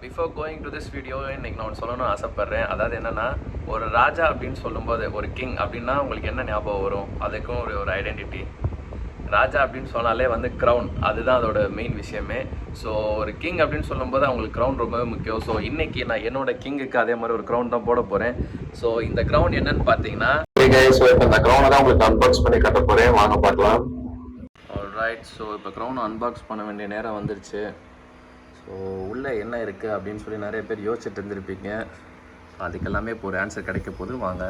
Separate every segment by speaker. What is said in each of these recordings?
Speaker 1: Before going to this video இன்றைக்கி நான் சொல்லணும்னு ஆசைப்பட்றேன். அதாவது என்னென்னா, ஒரு ராஜா அப்படின்னு சொல்லும்போது, ஒரு கிங் அப்படின்னா உங்களுக்கு என்ன ஞாபகம் வரும்? அதுக்கும் ஒரு ஐடென்டிட்டி. ராஜா அப்படின்னு சொன்னாலே வந்து க்ரௌன், அதுதான் அதோட மெயின் விஷயமே. ஸோ ஒரு கிங் அப்படின்னு சொல்லும்போது அவங்களுக்கு க்ரௌன் ரொம்பவே முக்கியம். ஸோ இன்றைக்கி நான் என்னோட கிங்குக்கு அதே மாதிரி ஒரு க்ரௌன் தான் போட போகிறேன். ஸோ இந்த க்ரௌன் என்னன்னு பார்த்தீங்கன்னா, ஸோ இப்போ இந்த க்ரௌனை தான் உங்களுக்கு அன்பாக்ஸ் பண்ணி கட்ட போகிறேன். வாங்க பார்க்கலாம். ஆல்ரைட், ஸோ இப்போ க்ரௌனை அன்பாக்ஸ் பண்ண வேண்டிய நேரம் வந்துருச்சு. ஸோ உள்ளே என்ன இருக்குது அப்படின்னு சொல்லி நிறைய பேர் யோசிச்சுட்டு இருந்திருப்பீங்க. அதுக்கெல்லாமே இப்போ ஒரு ஆன்சர் கிடைக்க போது. வாங்க.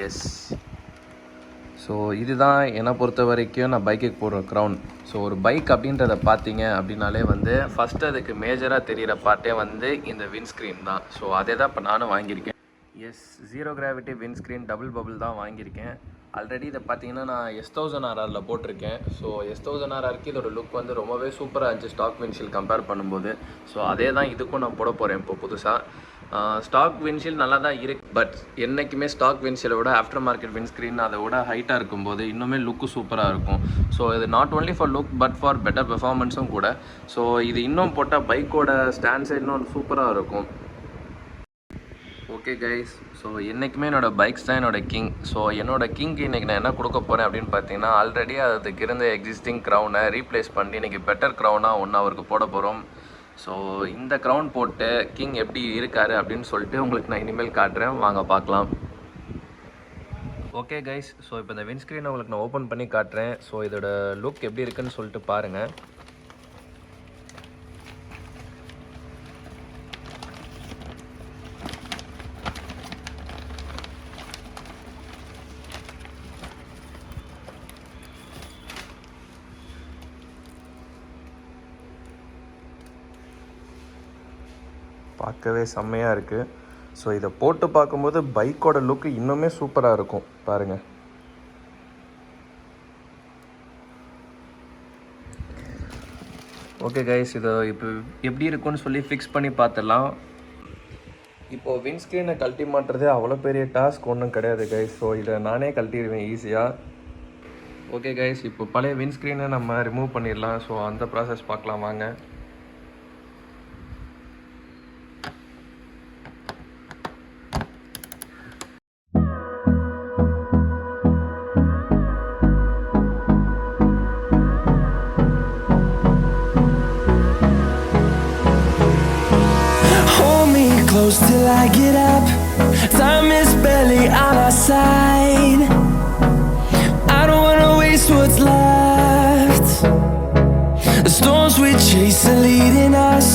Speaker 1: எஸ், ஸோ இதுதான் என்னை பொறுத்த வரைக்கும் நான் பைக்குக்கு போடுற க்ரௌன். ஸோ ஒரு பைக் அப்படின்றத பார்த்தீங்க அப்படின்னாலே வந்து ஃபஸ்ட்டு அதுக்கு மேஜராக தெரிகிற பார்ட்டே வந்து இந்த விண்ட்ஸ்க்ரீன் தான். ஸோ அதே தான் இப்போ நானும் வாங்கியிருக்கேன். Yes, zero gravity windscreen double bubble தான் வாங்கியிருக்கேன். ஆல்ரெடி இதை பார்த்தீங்கன்னா நான் S1000RRல போட்டிருக்கேன். ஸோ S1000RRக்கு இதோட லுக் வந்து ரொம்பவே சூப்பராக இருந்துச்சு ஸ்டாக் விண்ட்ஷீல்ட் கம்பேர் பண்ணும்போது. ஸோ அதே தான் இதுக்கும் நான் போட போகிறேன் இப்போ புதுசாக. ஸ்டாக் விண்ட்ஷீல்ட் நல்லா தான் இருக்குது, பட் என்றைக்குமே ஸ்டாக் விண்ட்ஷீல்டை விட ஆஃப்டர் மார்க்கெட் விண்ட்ஸ்க்ரீன் அதை விட ஹைட்டாக இருக்கும்போது இன்னுமே லுக்கு சூப்பராக இருக்கும். ஸோ இது not only for look but for better பெர்ஃபார்மன்ஸும் கூட. ஸோ இது இன்னும் போட்டால் பைக்கோட ஸ்டாண்ட்ஸே இன்னும் சூப்பராக இருக்கும். ஓகே கைஸ், ஸோ என்றைக்குமே என்னோடய பைக்ஸ் தான் என்னோடய கிங். ஸோ என்னோடய கிங்க்கு இன்றைக்கி நான் என்ன கொடுக்க போகிறேன் அப்படின்னு பார்த்தீங்கன்னா, ஆல்ரெடி அதுக்கு இருந்த எக்ஸிஸ்டிங் க்ரௌனை ரீப்ளேஸ் பண்ணி இன்றைக்கி பெட்டர் க்ரௌனாக ஒன்று அவருக்கு போட போகிறோம். ஸோ இந்த க்ரௌன் போட்டு கிங் எப்படி இருக்காரு அப்படின்னு சொல்லிட்டு உங்களுக்கு நான் இனிமேல் காட்டுறேன். வாங்க பார்க்கலாம். ஓகே கைஸ், ஸோ இப்போ இந்த விண்ட்ஸ்க்ரீனை உங்களுக்கு நான் ஓப்பன் பண்ணி காட்டுறேன். ஸோ இதோட லுக் எப்படி இருக்குன்னு சொல்லிட்டு பாருங்கள். பார்க்கவே செம்மையாக இருக்குது. ஸோ இதை போட்டு பார்க்கும்போது பைக்கோட லுக்கு இன்னுமே சூப்பராக இருக்கும் பாருங்கள். ஓகே கைஸ், இதை இப்போ எப்படி இருக்குன்னு சொல்லி ஃபிக்ஸ் பண்ணி பார்த்துடலாம். இப்போது விண்ட்ஸ்க்ரீனை கழட்டி மாட்டுறதே அவ்வளோ பெரிய டாஸ்க் ஒன்றும் கிடையாது கைஸ். ஸோ இதை நானே கழட்டிடுவேன் ஈஸியாக. ஓகே கைஸ், இப்போ பழைய விண்ட்ஸ்க்ரீனை நம்ம ரிமூவ் பண்ணிடலாம். ஸோ அந்த ப்ராசஸ் பார்க்கலாம் வாங்க.
Speaker 2: Close till I get up. Time is barely on our side. I don't wanna waste what's left. The storms we chase are leading us,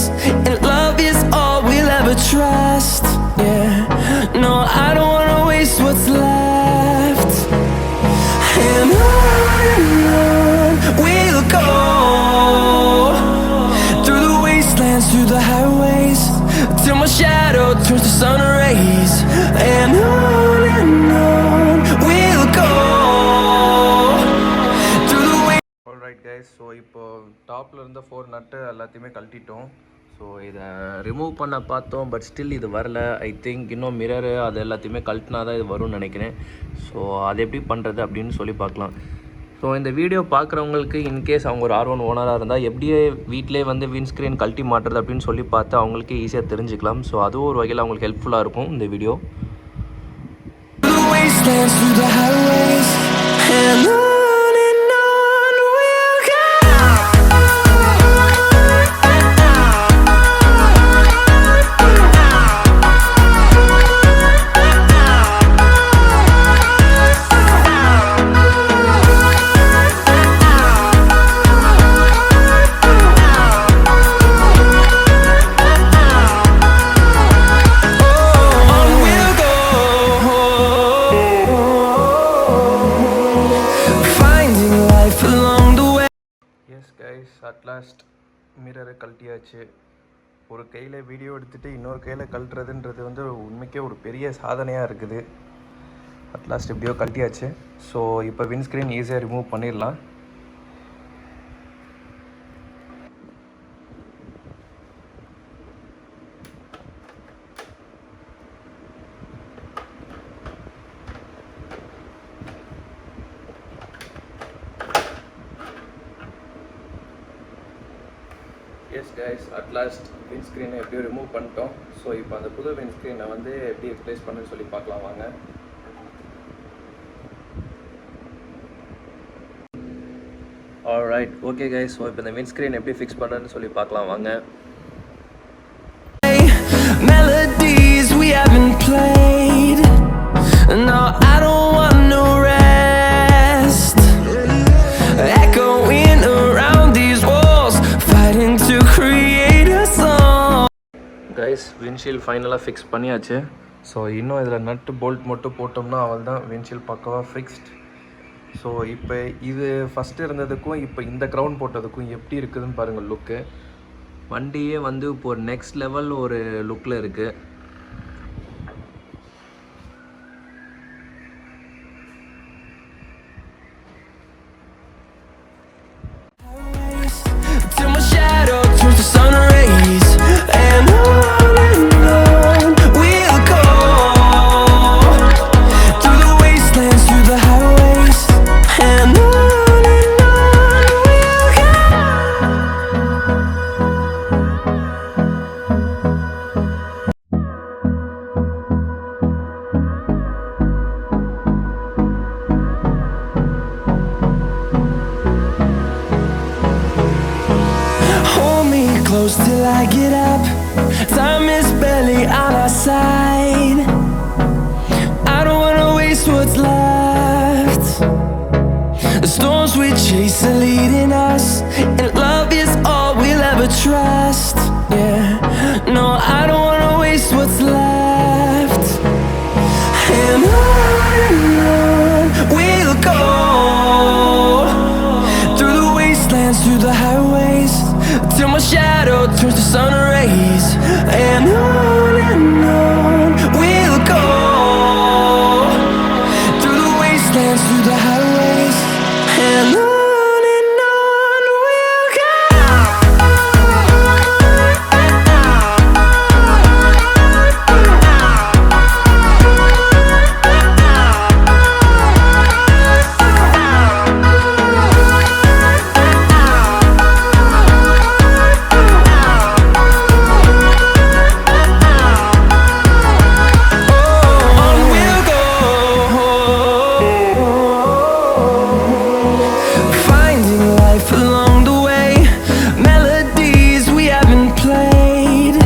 Speaker 2: and love is all we'll ever trust. Yeah, no, I don't wanna waste what's left. And on we'll go, through the wastelands, through the highways, till my shadow turns to sun rays. And on we'll go, through the way.
Speaker 1: Alright guys, so இப்போது டாப்பில் இருந்த 4 நட்டு எல்லாத்தையுமே கழட்டிட்டோம். So இதை remove பண்ண பார்த்தோம், but still இது வரல. ஐ திங்க் இன்னும் மிரரு அது எல்லாத்தையுமே கழட்டினா தான் இது வரும்னு நினைக்கிறேன். ஸோ அது எப்படி பண்ணுறது அப்படின்னு சொல்லி பார்க்கலாம். ஸோ இந்த வீடியோ பார்க்குறவங்களுக்கு இன்கேஸ் அவங்க ஒரு R1 ஓனராக இருந்தால் எப்படியே வீட்டிலே வந்து விண்ட்ஸ்க்ரீன் கழட்டி மாட்டுறது அப்படின்னு சொல்லி பார்த்து அவங்களுக்கே ஈஸியாக தெரிஞ்சுக்கலாம். ஸோ அதுவும் ஒரு வகையில் அவங்களுக்கு ஹெல்ப்ஃபுல்லாக இருக்கும் இந்த வீடியோ. அட்லாஸ்ட் மிரரை கழட்டியாச்சு. ஒரு கையில் வீடியோ எடுத்துகிட்டு இன்னொரு கையில் கழட்டுறதுன்றது வந்து உண்மைக்கே ஒரு பெரிய சாதனையாக இருக்குது. அட்லாஸ்ட் எப்படியோ கழட்டியாச்சு. ஸோ இப்போ விண்ட்ஸ்க்ரீன் ஈஸியாக ரிமூவ் பண்ணிடலாம். S guys, at last wind ஸ்க்ரீனை எப்படியும் ரிமூவ் பண்ணிட்டோம். ஸோ இப்போ அந்த புது விண்ட் ஸ்க்ரீனை வந்து எப்படி எக்ஸ்பிளைஸ் பண்ணுன்னு சொல்லி பார்க்கலாம் வாங்க. Alright, okay guys. ஸோ இப்போ இந்த விண்ட் ஸ்க்ரீன் எப்படி ஃபிக்ஸ் பண்ணுன்னு சொல்லி பார்க்கலாம் வாங்க.
Speaker 2: Melodies we haven't played. No, I don't want no rest. Echoing around these walls, fighting to create a song.
Speaker 1: Guys, windshield ஃபைனலாக ஃபிக்ஸ் பண்ணியாச்சு. ஸோ இன்னும் இதில் நட்டு போல்ட் மட்டும் போட்டோம்னா அவள் தான் விண்ட்ஷீல்ட் பக்கவாக ஃபிக்ஸ்ட். ஸோ இப்போ இது ஃபஸ்ட்டு இருந்ததுக்கும் இப்போ இந்த க்ரௌன் போட்டதுக்கும் எப்படி இருக்குதுன்னு பாருங்கள் லுக்கு. வண்டியே வந்து இப்போ ஒரு நெக்ஸ்ட் லெவல் ஒரு லுக்கில் இருக்குது.
Speaker 2: Till my shadow turns to sun rays, and on we'll go, through the wastelands, through the highways, and on we'll go. Hold me close till I get up. Time is barely on our side. I don't wanna waste what's left. The storms we chase are leading us, and love is all we'll ever trust. Yeah, no, I don't wanna waste what's left. And on we'll go, through the wastelands, through the highways, till my shadow turns to sun rays. And on we'll go, through the wastelands, through the highways, and on we'll go. Finding life along the way, melodies we haven't played.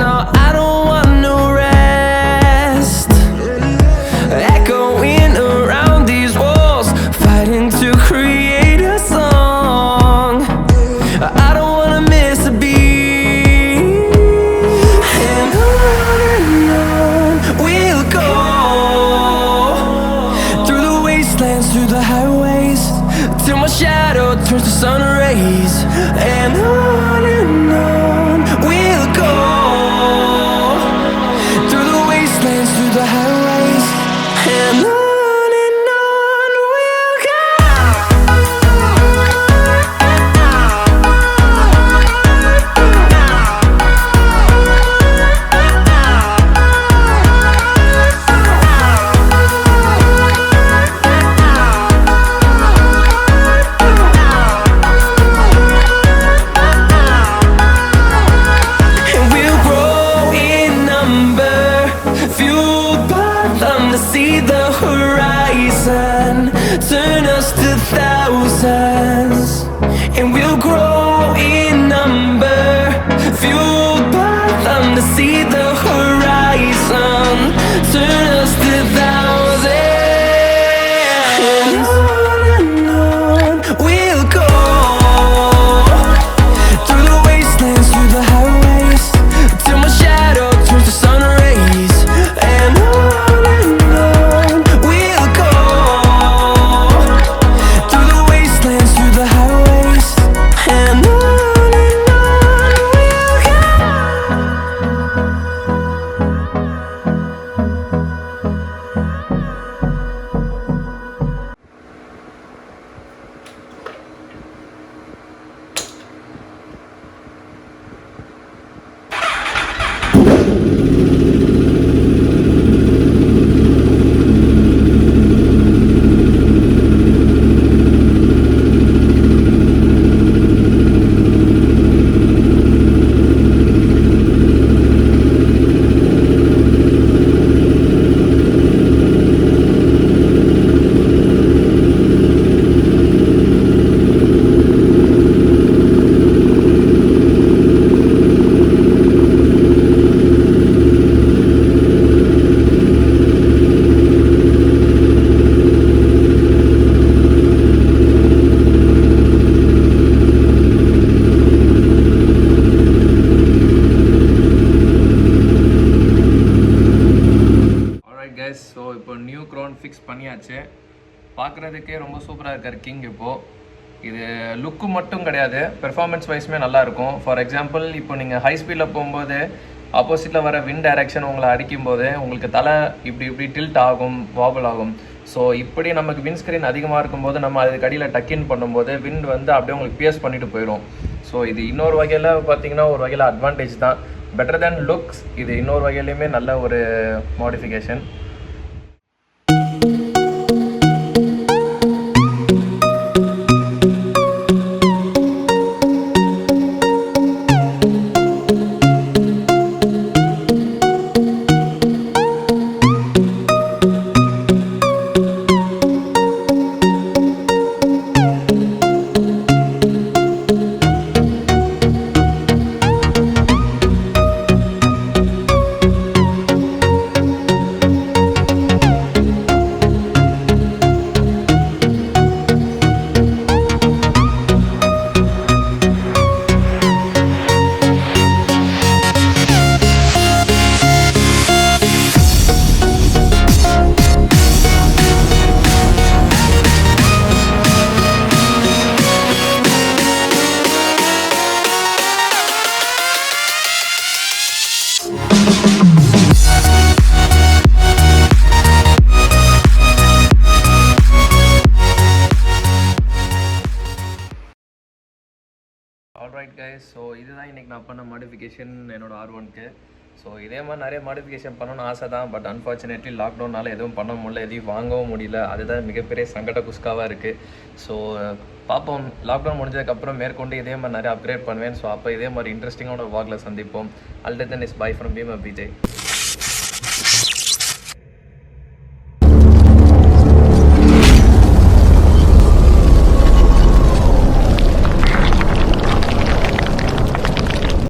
Speaker 2: No, I don't want no rest. Echoing around these walls, fighting to create a song. I don't wanna miss a beat. And on we'll go, through the wastelands, through the highways, till my shadow turns to sun rays. And on we'll go, through the wastelands, through the highways, and on we'll go. And we'll grow in number, fueled by them to see the horizon, turn us to thousands. And we'll grow in number, fueled by them to see the horizon, turn us to thousands. And on we'll go, through the wastelands, through the highways, till my shadow turns to sun rays. And on we'll go, through the wastelands, through the highways, and
Speaker 1: பார்க்குறதுக்கே ரொம்ப சூப்பராக இருக்கார் king இப்போது. இது லுக்கு மட்டும் கிடையாது, performance வைஸுமே நல்லாயிருக்கும். For example இப்போ நீங்கள் ஹை ஸ்பீடில் போகும்போது ஆப்போசிட்டில் வர விண்ட் டைரக்ஷன் உங்களை அடிக்கும்போது உங்களுக்கு தலை இப்படி டில்ட் ஆகும், வாபிள் ஆகும். ஸோ இப்படி நமக்கு விண்ட் ஸ்க்ரீன் அதிகமாக இருக்கும்போது நம்ம அதுக்கு அடியில் டக்கின் பண்ணும்போது விண்ட் வந்து அப்படியே உங்களுக்கு பியர்ஸ் பண்ணிட்டு போயிடும். ஸோ இது இன்னொரு வகையில் பார்த்தீங்கன்னா ஒரு வகையில் அட்வான்டேஜ் தான். பெட்டர் தேன் லுக்ஸ், இது இன்னொரு வகையிலையுமே நல்ல ஒரு மாடிஃபிகேஷன். ஆல்ரைட் கைஸ், ஸோ இதுதான் இன்றைக்கி நான் பண்ண மாடிஃபிகேஷன் என்னோடய R1க்கு. ஸோ இதே மாதிரி நிறைய மாடிஃபிகேஷன் பண்ணணும்னு ஆசை தான். பட் அன்ஃபார்ச்சுனேட்லி லாக்டவுனால் எதுவும் பண்ண முடியல, எதையும் வாங்கவும் முடியல. அதுதான் மிகப்பெரிய சங்கட குஸ்காவாக இருக்குது. ஸோ பார்ப்போம், லாக்டவுன் முடிஞ்சதுக்கப்புறம் மேற்கொண்டு இதே மாதிரி நிறைய அப்கிரேட் பண்ணுவேன். ஸோ அப்போ இதே மாதிரி இன்ட்ரெஸ்டிங்கான ஒரு வாக்கில் சந்திப்போம். அல்டர் தென் இஸ் பை ஃப்ரம் பீமா பிஜே.